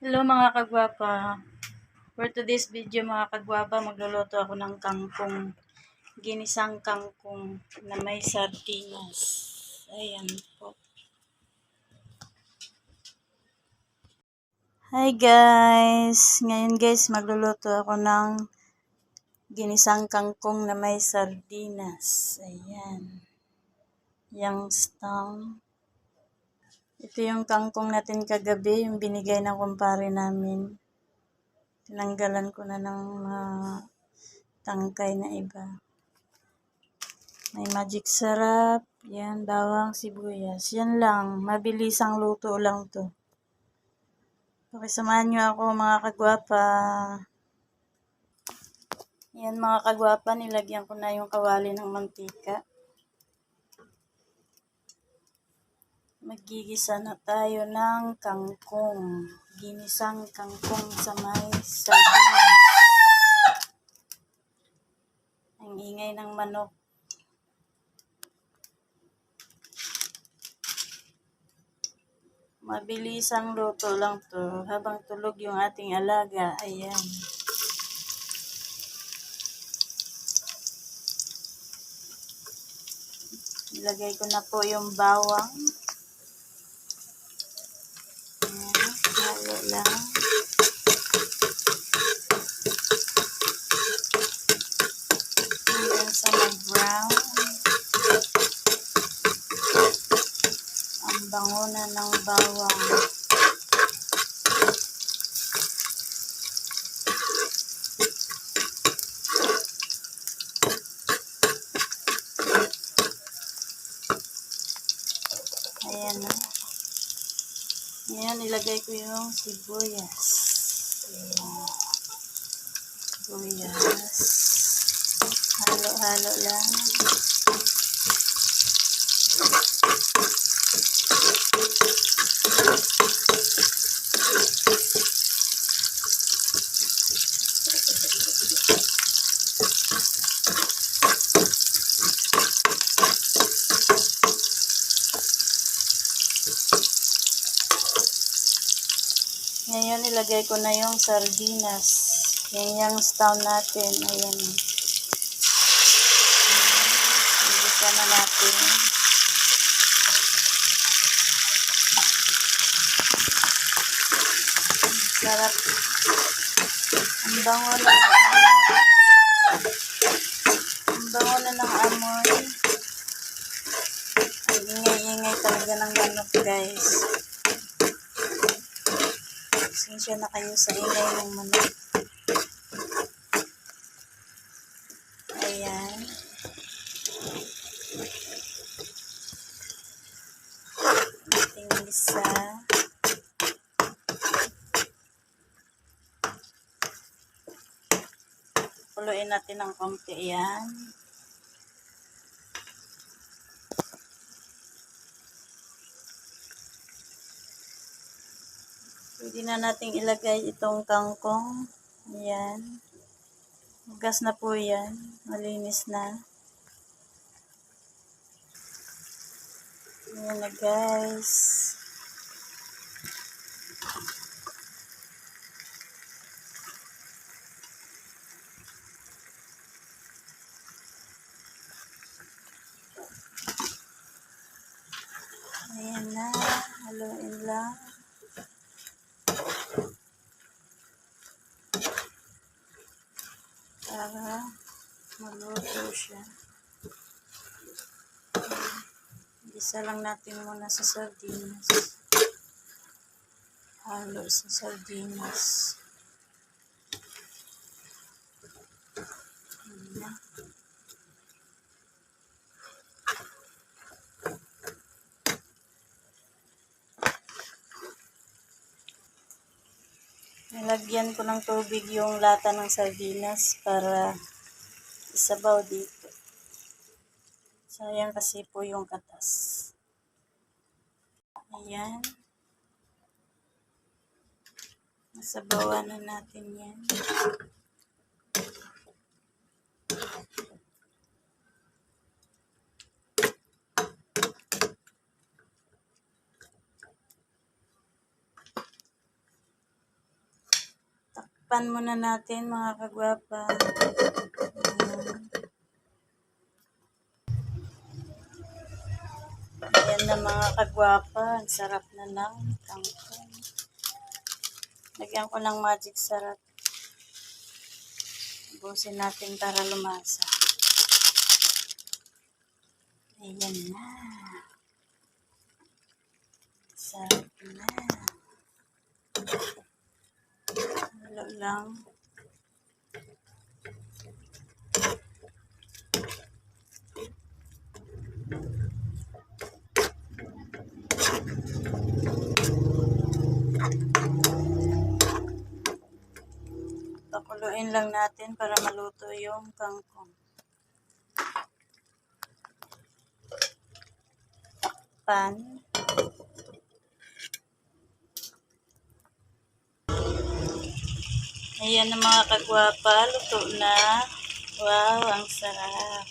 Hello mga kagwapa. For today's video mga kagwapa, magluluto ako ng kangkong. Ginisang kangkong na may sardinas. Ayan po. Hi guys! Ngayon guys, magluluto ako ng ginisang kangkong na may sardinas. Ayan. Yang stem. Ito yung kangkong natin kagabi, yung binigay ng kumpare namin. Tinanggalan ko na ng mga tangkay na iba. May magic sarap. Yan, bawang, sibuyas. Yan lang. Mabilisang luto lang to. Pakisamahan nyo ako mga kagwapa. Yan mga kagwapa, nilagyan ko na yung kawali ng mantika. Magigisa na tayo ng kangkong. Ginisang kangkong sa may sardinas. Ang ingay ng manok. Mabilisang luto lang to habang tulog yung ating alaga. Ayan. Ilagay ko na po yung bawang. Ayan. Halo lang. Hanggang sa mag-brown. Ang bango na ng bawang. Ayan na. Ngayon, ilagay ko yung sibuyas. Ayan. Sibuyas. Halo-halo lang. Ngayon, ilagay ko na yung sardinas. Yan yung stem natin. Ayan. Igisa na natin. Sarap. Ang bango na ng amoy. Ang bango na ng amoy. Ang ingay-ingay talaga ng manok guys. Pasensya na kayo sa ingay ng manok. Ayan. Ating isa. Puluin natin ng konti yan. Pwede na nating ilagay itong kangkong. Ayan. Hugas na po yan. Malinis na. Ayan na guys. Ayan na. Haluin lang. Para maluto siya. Isa lang natin muna sa sardinas. Halo sa sardinas. Ayan. Nilagyan ko ng tubig yung lata ng sardinas para isabaw dito. Sayang kasi po yung katas. Ayan. Nasabawan na natin yan. Takpan muna natin mga kagwapa. Ayan na mga kagwapa. Ang sarap na ng kangkong. Lagyan ko ng magic sarap. Ubusin natin para lumasa. Ayan na. Sarap na. Halo lang. Pakuluin lang natin para maluto yung kangkong. Takpan. Ayan na mga kagwapa, luto na. Wow, ang sarap.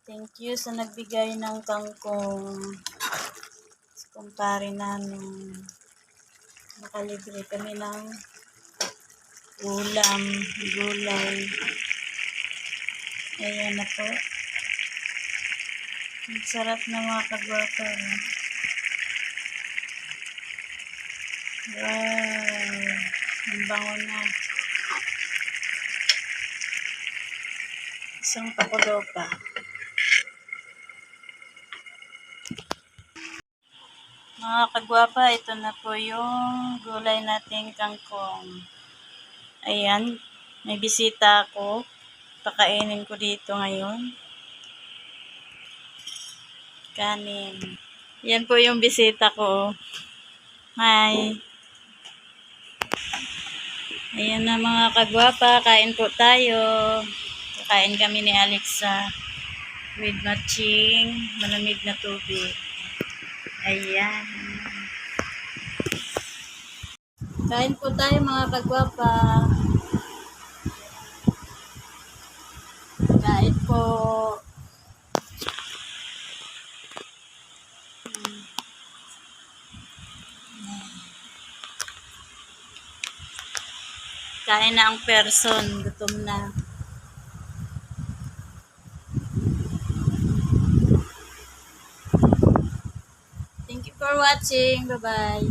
Thank you sa nagbigay ng kangkong. Kumpare namin. Nakalibre kami ng ulam, gulay. Ayan na po. Ang sarap na mga kagwapa. Wow! Ang bango na. Isang pakulo pa. Mga kagwapa, ito na po yung gulay nating kangkong. Ayan, may bisita ako. Pakainin ko dito ngayon. Kanin. Yan po yung bisita ko. Hi. Ayan na mga kagwapa, kain po tayo. Kakain kami ni Alexa with matching malamig na tubig. Ayan. Kain po tayo mga kagwapa. Kain po. Kain na ang person. Gutom na. Thank you for watching. Bye-bye.